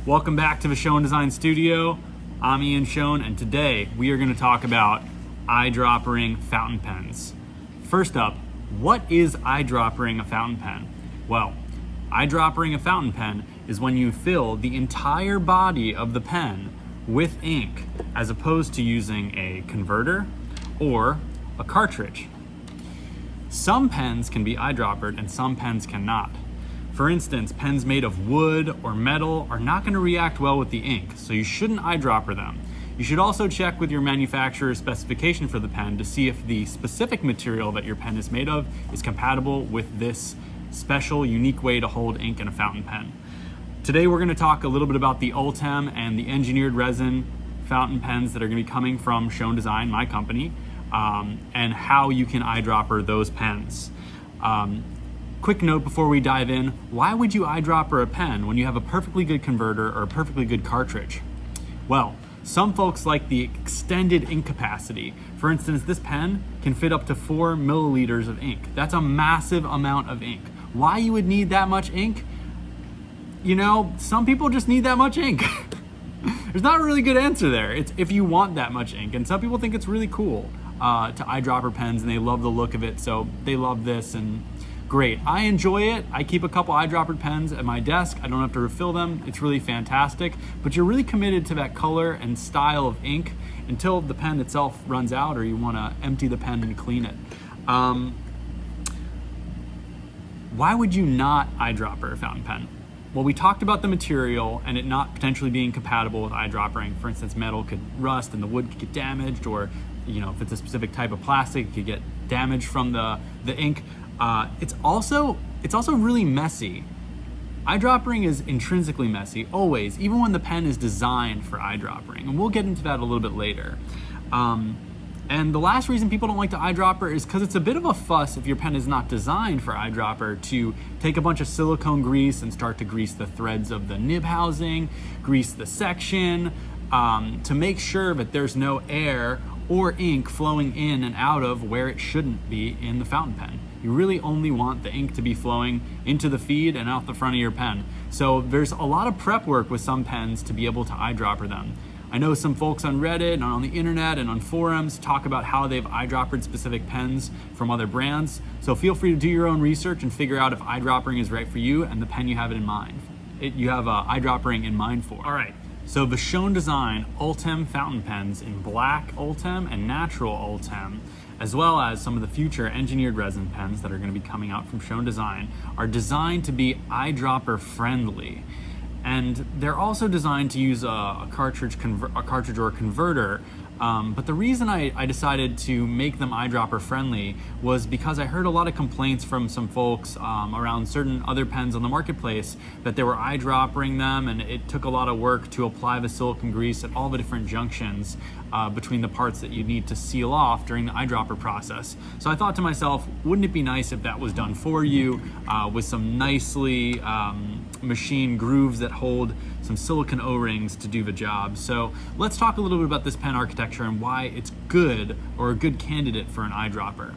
Welcome back to the Schon Design Studio. I'm Ian Schon, and today we are going to talk about eyedroppering fountain pens. First up, what is eyedroppering a fountain pen? Well, eyedroppering a fountain pen is when you fill the entire body of the pen with ink, as opposed to using a converter or a cartridge. Some pens can be eyedroppered and some pens cannot. For instance, pens made of wood or metal are not going to react well with the ink, so you shouldn't eyedropper them. You should also check with your manufacturer's specification for the pen to see if the specific material that your pen is made of is compatible with this special, unique way to hold ink in a fountain pen. Today we're going to talk a little bit about the Ultem and the Engineered Resin fountain pens that are going to be coming from Schon Design, my company, and how you can eyedropper those pens. Quick note before we dive in, why would you eyedropper a pen when you have a perfectly good converter or a perfectly good cartridge? Well, some folks like the extended ink capacity. For instance, this pen can fit up to 4 milliliters of ink. That's a massive amount of ink. Why you would need that much ink? You know, some people just need that much ink. There's not a really good answer there. It's if you want that much ink, and some people think it's really cool to eyedropper pens and they love the look of it, so they love this, and great. I enjoy it. I keep a couple eyedroppered pens at my desk. I don't have to refill them. It's really fantastic, but you're really committed to that color and style of ink until the pen itself runs out or you want to empty the pen and clean it. Why would you not eyedropper a fountain pen? Well, we talked about the material and it not potentially being compatible with eyedroppering. For instance, metal could rust and the wood could get damaged, or if it's a specific type of plastic, it could get damaged from the ink. It's also really messy. Eyedroppering is intrinsically messy, always, even when the pen is designed for eyedroppering, and we'll get into that a little bit later. And the last reason people don't like to eyedropper is because it's a bit of a fuss if your pen is not designed for eyedropper to take a bunch of silicone grease and start to grease the threads of the nib housing, grease the section, to make sure that there's no air or ink flowing in and out of where it shouldn't be in the fountain pen. You really only want the ink to be flowing into the feed and out the front of your pen. So there's a lot of prep work with some pens to be able to eyedropper them. I know some folks on Reddit and on the internet and on forums talk about how they've eyedroppered specific pens from other brands. So feel free to do your own research and figure out if eyedroppering is right for you and the pen you have it in mind. You have eyedroppering in mind for. All right. So the Schon Design Ultem fountain pens in Black Ultem and Natural Ultem, as well as some of the future engineered resin pens that are going to be coming out from Schon Design, are designed to be eyedropper friendly. And they're also designed to use a cartridge or a converter. But the reason I decided to make them eyedropper friendly was because I heard a lot of complaints from some folks around certain other pens on the marketplace that they were eyedroppering them, and it took a lot of work to apply the silicone grease at all the different junctions between the parts that you need to seal off during the eyedropper process. So I thought to myself, wouldn't it be nice if that was done for you with some nicely machined grooves that hold some silicone O-rings to do the job. So let's talk a little bit about this pen architecture and why it's good, or a good candidate for an eyedropper.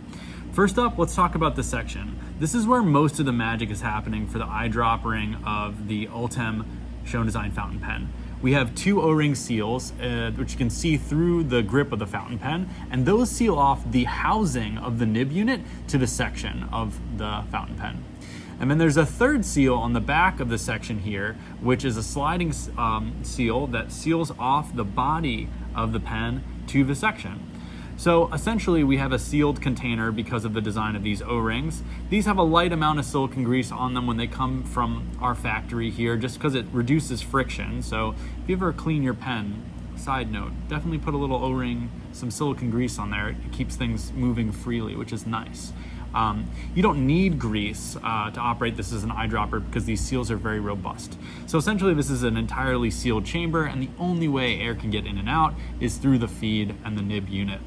First up, let's talk about the section. This is where most of the magic is happening for the eyedroppering of the Ultem Schon Design fountain pen. We have 2 O-ring seals, which you can see through the grip of the fountain pen, and those seal off the housing of the nib unit to the section of the fountain pen. And then there's a third seal on the back of the section here, which is a sliding seal that seals off the body of the pen to the section. So essentially we have a sealed container because of the design of these O-rings. These have a light amount of silicone grease on them when they come from our factory here, just because it reduces friction. So if you ever clean your pen, side note, definitely put a little O-ring, some silicone grease on there. It keeps things moving freely, which is nice. You don't need grease to operate this as an eyedropper because these seals are very robust. So essentially this is an entirely sealed chamber, and the only way air can get in and out is through the feed and the nib unit.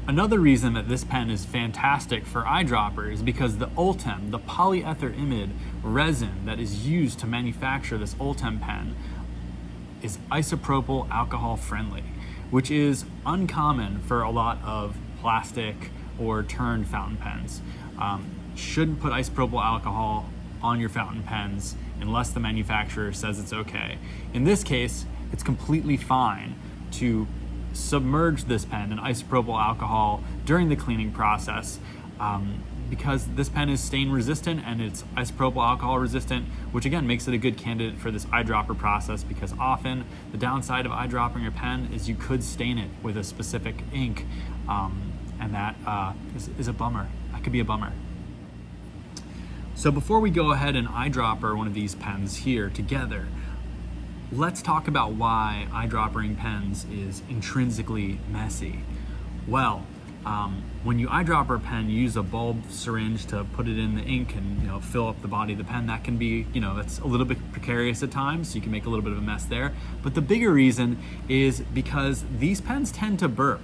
Another reason that this pen is fantastic for eyedropper is because the Ultem, the polyether imide resin that is used to manufacture this Ultem pen, is isopropyl alcohol friendly, which is uncommon for a lot of plastic or turned fountain pens. Shouldn't put isopropyl alcohol on your fountain pens unless the manufacturer says it's okay. In this case, it's completely fine to submerge this pen in isopropyl alcohol during the cleaning process, because this pen is stain resistant and it's isopropyl alcohol resistant, which again makes it a good candidate for this eyedropper process, because often the downside of eyedropping your pen is you could stain it with a specific ink, and that is a bummer. That could be a bummer. So before we go ahead and eyedropper one of these pens here together, let's talk about why eyedroppering pens is intrinsically messy. Well, when you eyedropper a pen, you use a bulb syringe to put it in the ink and fill up the body of the pen. That can be, that's a little bit precarious at times, so you can make a little bit of a mess there. But the bigger reason is because these pens tend to burp.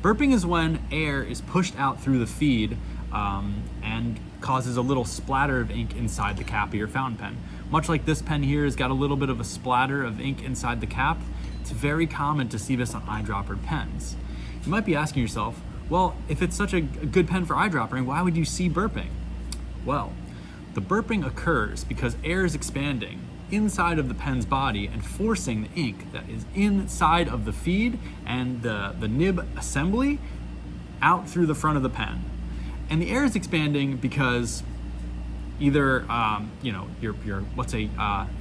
Burping is when air is pushed out through the feed and causes a little splatter of ink inside the cap of your fountain pen. Much like this pen here has got a little bit of a splatter of ink inside the cap, it's very common to see this on eyedroppered pens. You might be asking yourself, well, if it's such a good pen for eyedroppering, why would you see burping? Well, the burping occurs because air is expanding inside of the pen's body and forcing the ink that is inside of the feed and the nib assembly out through the front of the pen. And the air is expanding because either let's say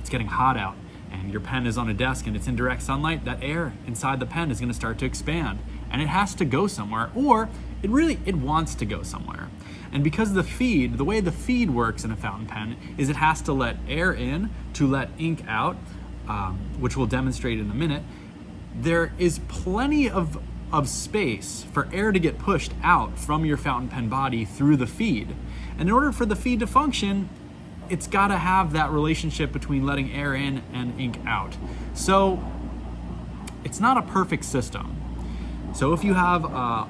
it's getting hot out and your pen is on a desk and it's in direct sunlight, that air inside the pen is going to start to expand and it has to go somewhere, or it wants to go somewhere. And because the way the feed works in a fountain pen is it has to let air in to let ink out, which we'll demonstrate in a minute. There is plenty of space for air to get pushed out from your fountain pen body through the feed. And in order for the feed to function, it's got to have that relationship between letting air in and ink out. So it's not a perfect system. So if you have,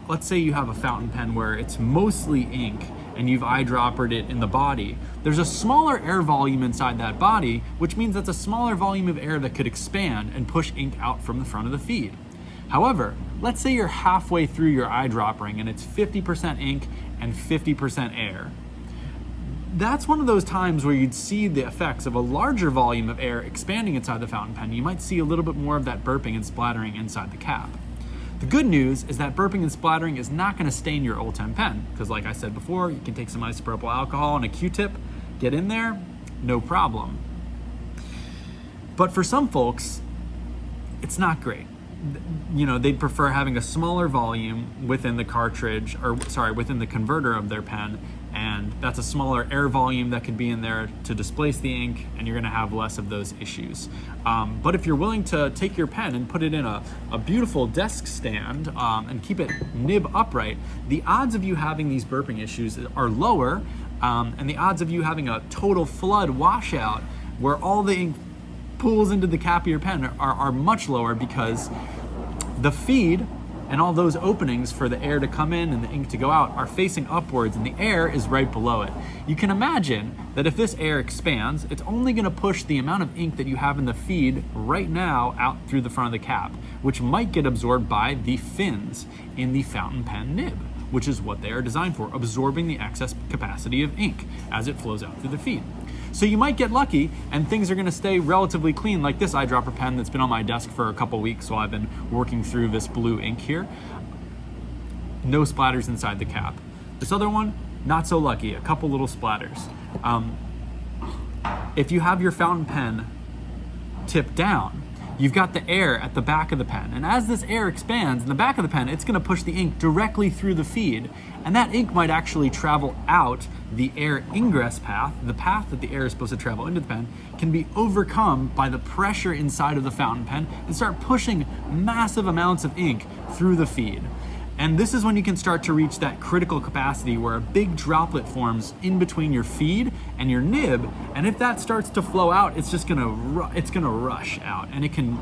let's say you have a fountain pen where it's mostly ink and you've eyedroppered it in the body, there's a smaller air volume inside that body, which means that's a smaller volume of air that could expand and push ink out from the front of the feed. However, let's say you're halfway through your eyedroppering and it's 50% ink and 50% air. That's one of those times where you'd see the effects of a larger volume of air expanding inside the fountain pen. You might see a little bit more of that burping and splattering inside the cap. The good news is that burping and splattering is not going to stain your Ultem pen, because like I said before, you can take some isopropyl alcohol and a Q-tip, get in there, no problem. But for some folks, it's not great. They'd prefer having a smaller volume within the cartridge, within the converter of their pen, and that's a smaller air volume that could be in there to displace the ink, and you're gonna have less of those issues. But if you're willing to take your pen and put it in a beautiful desk stand and keep it nib upright, the odds of you having these burping issues are lower, and the odds of you having a total flood washout where all the ink pools into the cap of your pen are much lower, because the feed and all those openings for the air to come in and the ink to go out are facing upwards, and the air is right below it. You can imagine that if this air expands, it's only going to push the amount of ink that you have in the feed right now out through the front of the cap, which might get absorbed by the fins in the fountain pen nib, which is what they are designed for, absorbing the excess capacity of ink as it flows out through the feed. So you might get lucky and things are going to stay relatively clean, like this eyedropper pen that's been on my desk for a couple weeks while I've been working through this blue ink here. No splatters inside the cap. This other one, not so lucky, a couple little splatters. If you have your fountain pen tipped down, you've got the air at the back of the pen. And as this air expands in the back of the pen, it's going to push the ink directly through the feed. And that ink might actually travel out the air ingress path. The path that the air is supposed to travel into the pen can be overcome by the pressure inside of the fountain pen and start pushing massive amounts of ink through the feed. And this is when you can start to reach that critical capacity where a big droplet forms in between your feed and your nib, and if that starts to flow out, it's just gonna rush out, and it can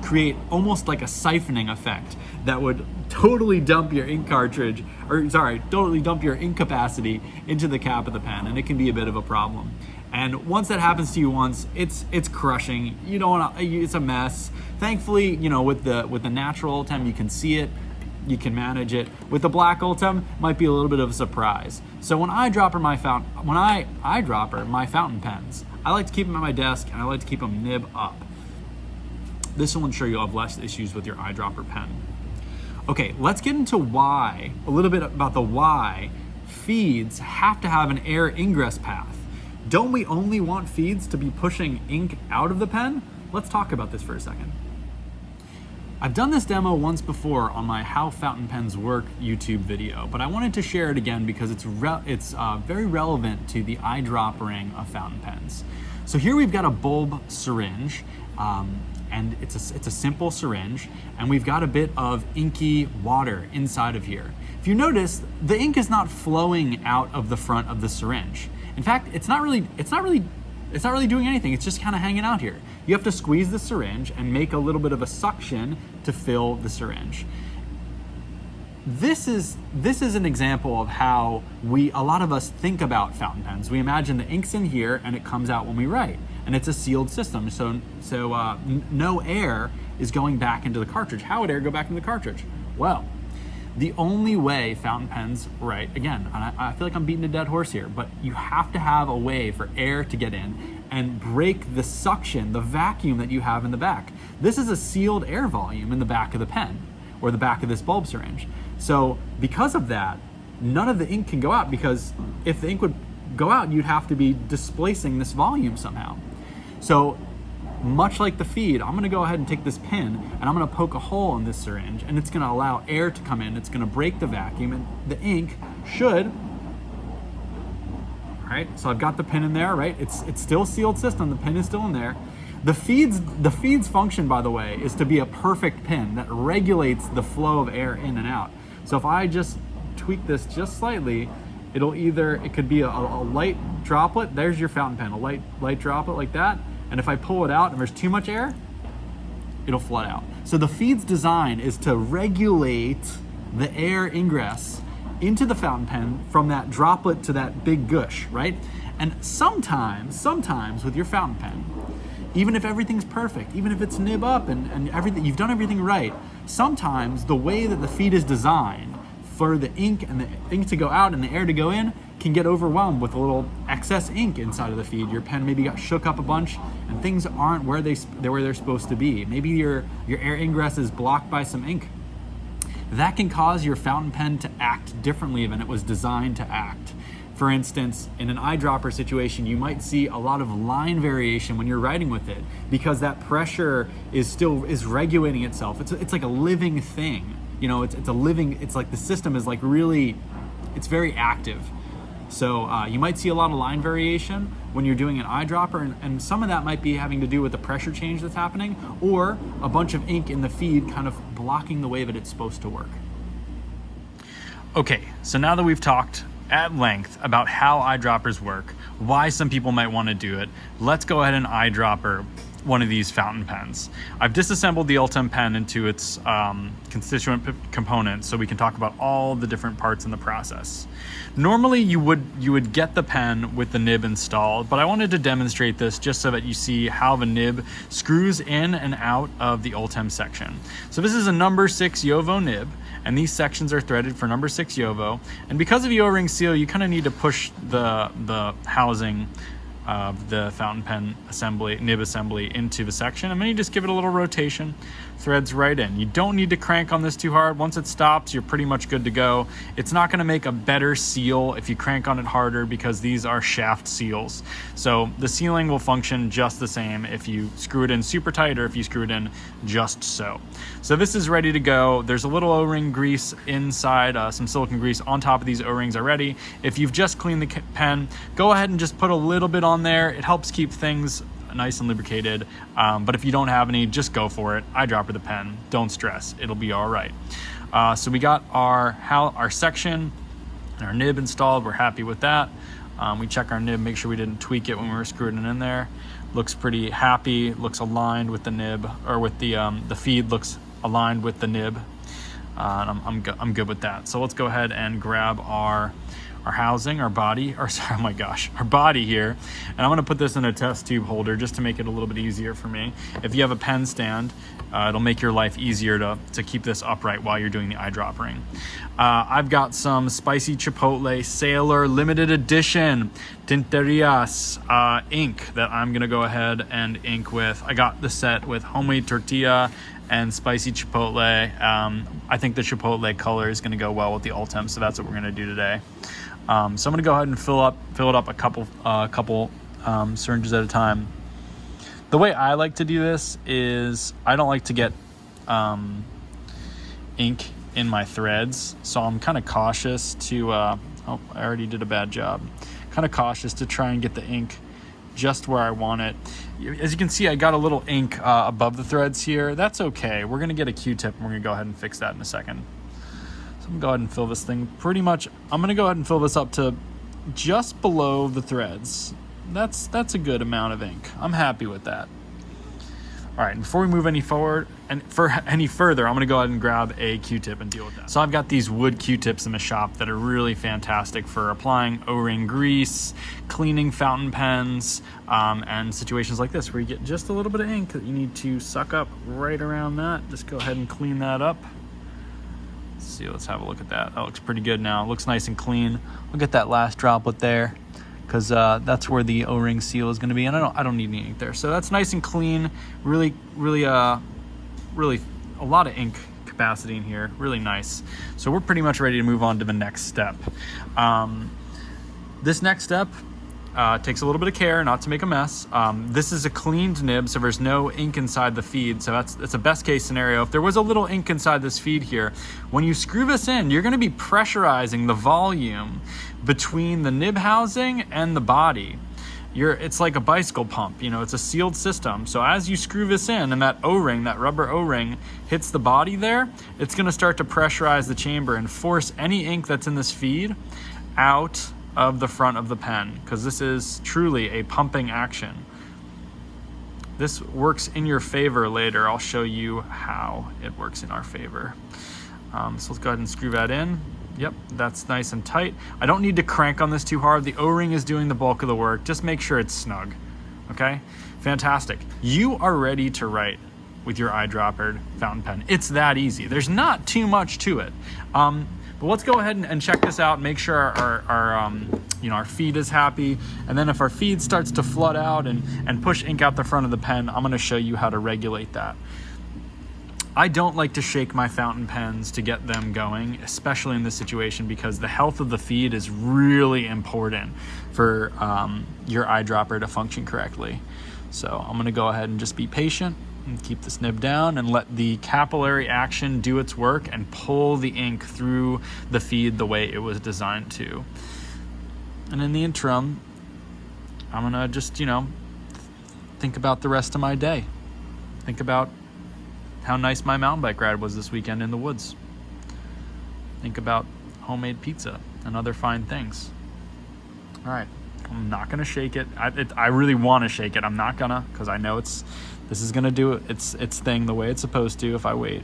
create almost like a siphoning effect that would totally dump your ink cartridge, totally dump your ink capacity into the cap of the pen, and it can be a bit of a problem. And once that happens to you once, it's crushing. You don't want to, it's a mess. Thankfully, with the natural Ultem, you can see it. you can manage it. With the Black Ultem, might be a little bit of a surprise. So when I eyedropper my fountain pens, I like to keep them at my desk and I like to keep them nib up. This will ensure you'll have less issues with your eyedropper pen. Okay, let's get into why, a little bit about the why feeds have to have an air ingress path. Don't we only want feeds to be pushing ink out of the pen? Let's talk about this for a second. I've done this demo once before on my How Fountain Pens Work YouTube video, but I wanted to share it again because it's very relevant to the eyedroppering of fountain pens. So here we've got a bulb syringe, and it's a simple syringe, and we've got a bit of inky water inside of here. If you notice, the ink is not flowing out of the front of the syringe. In fact, it's not really doing anything. It's just kind of hanging out here. You have to squeeze the syringe and make a little bit of a suction to fill the syringe. This is an example of how a lot of us think about fountain pens. We imagine the ink's in here and it comes out when we write, and it's a sealed system. So no air is going back into the cartridge. How would air go back into the cartridge? Well, the only way fountain pens write, again, I feel like I'm beating a dead horse here, but you have to have a way for air to get in and break the suction, the vacuum that you have in the back. This is a sealed air volume in the back of the pen, or the back of this bulb syringe. So because of that, none of the ink can go out, because if the ink would go out, you'd have to be displacing this volume somehow. So much like the feed, I'm gonna go ahead and take this pin and I'm gonna poke a hole in this syringe, and it's gonna allow air to come in. It's gonna break the vacuum, and the ink should, right? So I've got the pin in there, right? It's still a sealed system. The pin is still in there. The feed's function, by the way, is to be a perfect pin that regulates the flow of air in and out. So if I just tweak this just slightly, it could be a light droplet. There's your fountain pen, a light droplet like that. And if I pull it out and there's too much air, it'll flood out. So the feed's design is to regulate the air ingress into the fountain pen from that droplet to that big gush, right? And sometimes with your fountain pen, even if everything's perfect, even if it's nib up and everything, you've done everything right, sometimes the way that the feed is designed for the ink and the ink to go out and the air to go in can get overwhelmed with a little excess ink inside of the feed. Your pen maybe got shook up a bunch and things aren't where they're supposed to be. Maybe your air ingress is blocked by some ink. That can cause your fountain pen to act differently than it was designed to act. For instance, in an eyedropper situation, you might see a lot of line variation when you're writing with it, because that pressure is regulating itself. It's like a living thing. You know, it's like the system is like really, it's very active. So you might see a lot of line variation when you're doing an eyedropper, and some of that might be having to do with the pressure change that's happening, or a bunch of ink in the feed kind of blocking the way that it's supposed to work. Okay, so now that we've talked at length about how eyedroppers work, why some people might want to do it, let's go ahead and eyedropper one of these fountain pens. I've disassembled the Ultem pen into its constituent components so we can talk about all the different parts in the process. Normally you would get the pen with the nib installed, but I wanted to demonstrate this just so that you see how the nib screws in and out of the Ultem section. So this is a number 6 Jowo nib, and these sections are threaded for number 6 Jowo. And because of the O-ring seal, you kind of need to push the housing of the fountain pen nib assembly into the section, and then you just give it a little rotation, threads right in. You don't need to crank on this too hard. Once it stops, you're pretty much good to go. It's not going to make a better seal if you crank on it harder, because these are shaft seals. So the sealing will function just the same if you screw it in super tight or if you screw it in just so. So this is ready to go. There's a little O-ring grease inside, some silicone grease on top of these O-rings already. If you've just cleaned the pen, go ahead and just put a little bit on there. It helps keep things nice and lubricated, but if you don't have any, just go for it. Eyedropper the pen, don't stress, it'll be all right. So we got our section and our nib installed. We're happy with that. We check our nib, make sure we didn't tweak it when we were screwing it in there. Looks pretty happy, looks aligned with the nib, or with the feed looks aligned with the nib. And I'm good with that. So let's go ahead and grab our housing, our body, or sorry, oh my gosh, our body here. And I'm gonna put this in a test tube holder just to make it a little bit easier for me. If you have a pen stand, it'll make your life easier to keep this upright while you're doing the eyedroppering. I've got some spicy chipotle Sailor limited edition Tinterias ink that I'm gonna go ahead and ink with. I got the set with homemade tortilla and spicy chipotle. I think the chipotle color is gonna go well with the Ultem, so that's what we're gonna do today. So I'm gonna go ahead and fill it up a couple syringes at a time. The way I like to do this is I don't like to get ink in my threads, so I'm kind of cautious to, oh, I already did a bad job. Kind of cautious to try and get the ink just where I want it. As you can see, I got a little ink above the threads here. That's okay. We're gonna get a Q-tip and we're gonna go ahead and fix that in a second. So I'm gonna go ahead and fill this thing pretty much. I'm gonna go ahead and fill this up to just below the threads. That's a good amount of ink. I'm happy with that. All right, before we move any further, I'm gonna go ahead and grab a Q-tip and deal with that. So I've got these wood Q-tips in the shop that are really fantastic for applying O-ring grease, cleaning fountain pens, and situations like this where you get just a little bit of ink that you need to suck up right around that. Just go ahead and clean that up. Let's see, let's have a look at that. That looks pretty good now. It looks nice and clean. We'll get that last droplet there, because that's where the O-ring seal is going to be, and I don't need any ink there. So that's nice and clean. Really a lot of ink capacity in here. Really nice. So we're pretty much ready to move on to the next step. This next step takes a little bit of care not to make a mess. This is a cleaned nib, so there's no ink inside the feed. So that's a best case scenario. If there was a little ink inside this feed here, when you screw this in, you're going to be pressurizing the volume between the nib housing and the body. It's like a bicycle pump, you know, it's a sealed system. So as you screw this in and that O-ring, that rubber O-ring hits the body there, it's gonna start to pressurize the chamber and force any ink that's in this feed out of the front of the pen, because this is truly a pumping action. This works in your favor later. I'll show you how it works in our favor. So let's go ahead and screw that in. Yep, that's nice and tight. I don't need to crank on this too hard. The O-ring is doing the bulk of the work. Just make sure it's snug, okay? Fantastic. You are ready to write with your eyedroppered fountain pen. It's that easy. There's not too much to it. But let's go ahead and check this out, make sure our feed is happy. And then if our feed starts to flood out and push ink out the front of the pen, I'm gonna show you how to regulate that. I don't like to shake my fountain pens to get them going, especially in this situation, because the health of the feed is really important for your eyedropper to function correctly. So I'm gonna go ahead and just be patient and keep this nib down and let the capillary action do its work and pull the ink through the feed the way it was designed to. And in the interim, I'm gonna just, think about the rest of my day. Think about how nice my mountain bike ride was this weekend in the woods. Think about homemade pizza and other fine things. All right, I'm not gonna shake it. I really wanna shake it. I'm not gonna, because I know this is gonna do its thing the way it's supposed to if I wait.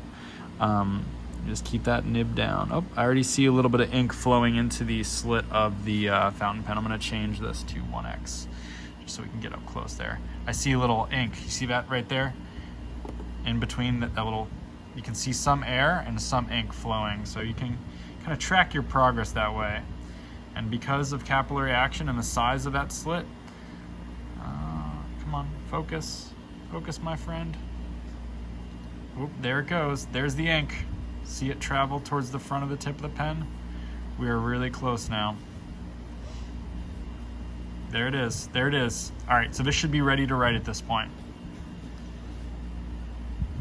Just keep that nib down. Oh, I already see a little bit of ink flowing into the slit of the fountain pen. I'm gonna change this to 1X, just so we can get up close there. I see a little ink, you see that right there? In between that little, you can see some air and some ink flowing, so you can kind of track your progress that way. And because of capillary action and the size of that slit, come on, focus, my friend. Oop, there it goes, there's the ink. See it travel towards the front of the tip of the pen? We are really close now. There it is, there it is. All right, so this should be ready to write at this point.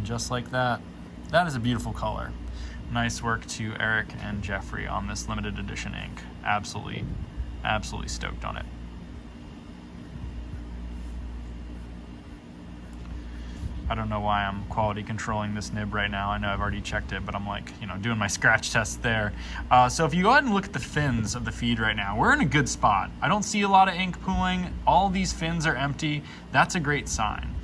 Just like that. That is a beautiful color. Nice work to Eric and Jeffrey on this limited edition ink. Absolutely stoked on it. I don't know why I'm quality controlling this nib right now. I know I've already checked it, but I'm like, doing my scratch test there. So if you go ahead and look at the fins of the feed right now, we're in a good spot. I don't see a lot of ink pooling. All these fins are empty. That's a great sign.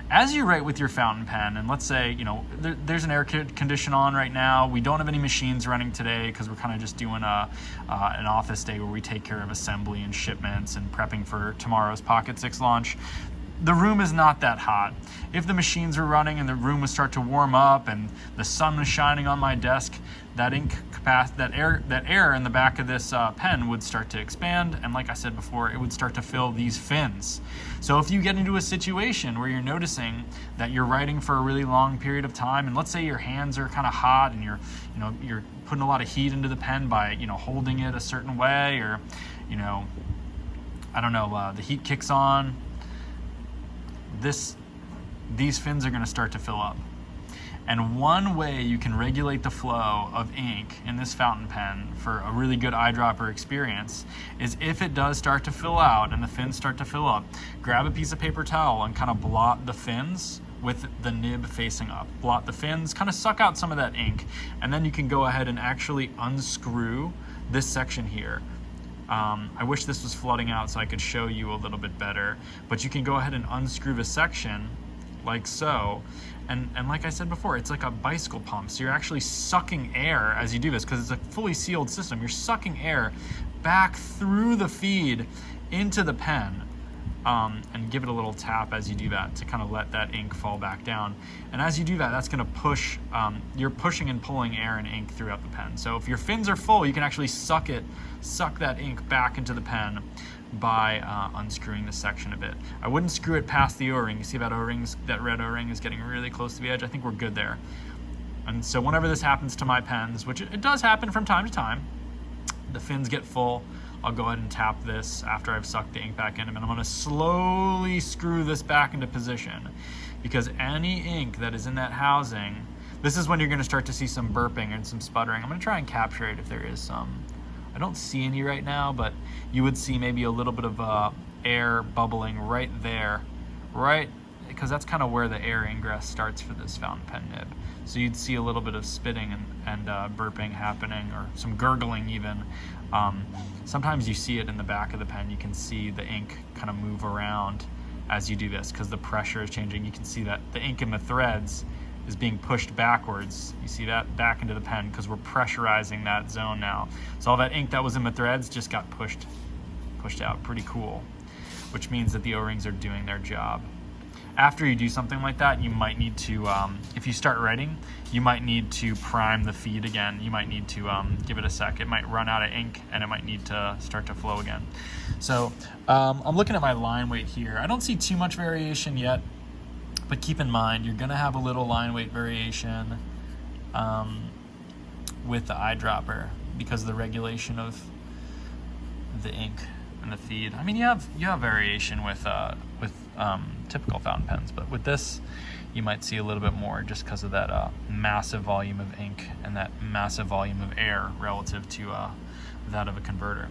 As you write with your fountain pen, and let's say, you know, there's an air condition on right now. We don't have any machines running today because we're kind of just doing an office day where we take care of assembly and shipments and prepping for tomorrow's Pocket 6 launch. The room is not that hot. If the machines were running and the room would start to warm up and the sun was shining on my desk, that ink capacity, that air in the back of this pen would start to expand, and like I said before, it would start to fill these fins. So if you get into a situation where you're noticing that you're writing for a really long period of time, and let's say your hands are kind of hot and you're putting a lot of heat into the pen by holding it a certain way, or I don't know, the heat kicks on, these fins are going to start to fill up. And one way you can regulate the flow of ink in this fountain pen for a really good eyedropper experience is if it does start to fill out and the fins start to fill up, grab a piece of paper towel and kind of blot the fins with the nib facing up. Blot the fins, kind of suck out some of that ink, and then you can go ahead and actually unscrew this section here. I wish this was flooding out so I could show you a little bit better, but you can go ahead and unscrew the section like so. And like I said before, it's like a bicycle pump. So you're actually sucking air as you do this because it's a fully sealed system. You're sucking air back through the feed into the pen, and give it a little tap as you do that to kind of let that ink fall back down. And as you do that, that's going to push, you're pushing and pulling air and ink throughout the pen. So if your fins are full, you can actually suck that ink back into the pen by unscrewing this section a bit. I wouldn't screw it past the O-ring. You see that that red O-ring is getting really close to the edge. I think we're good there. And so whenever this happens to my pens, which it does happen from time to time, the fins get full, I'll go ahead and tap this after I've sucked the ink back into them, and I'm going to slowly screw this back into position, because any ink that is in that housing, this is when you're going to start to see some burping and some sputtering. I'm going to try and capture it if there is some. I don't see any right now, but you would see maybe a little bit of air bubbling right there, right, because that's kind of where the air ingress starts for this fountain pen nib. So you'd see a little bit of spitting and burping happening, or some gurgling even. Sometimes you see it in the back of the pen. You can see the ink kind of move around as you do this because the pressure is changing. You can see that the ink in the threads is being pushed backwards. You see that back into the pen because we're pressurizing that zone now. So all that ink that was in the threads just got pushed out. Pretty cool, which means that the O-rings are doing their job. After you do something like that, you might need to, if you start writing, you might need to prime the feed again. You might need to give it a sec. It might run out of ink and it might need to start to flow again. So I'm looking at my line weight here. I don't see too much variation yet, but keep in mind, you're gonna have a little line weight variation with the eyedropper because of the regulation of the ink and the feed. I mean, you have variation with typical fountain pens, but with this, you might see a little bit more just because of that massive volume of ink and that massive volume of air relative to that of a converter.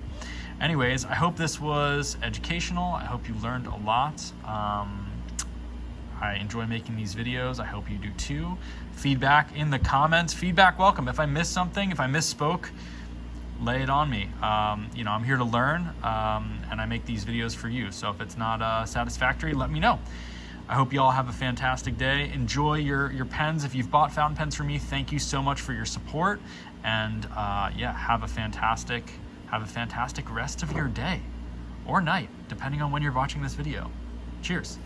Anyways, I hope this was educational. I hope you learned a lot. I enjoy making these videos. I hope you do too. Feedback in the comments. Feedback welcome. If I missed something, if I misspoke, lay it on me. I'm here to learn, and I make these videos for you. So if it's not satisfactory, let me know. I hope you all have a fantastic day. Enjoy your pens. If you've bought fountain pens from me, thank you so much for your support. And have a fantastic rest of your day or night, depending on when you're watching this video. Cheers.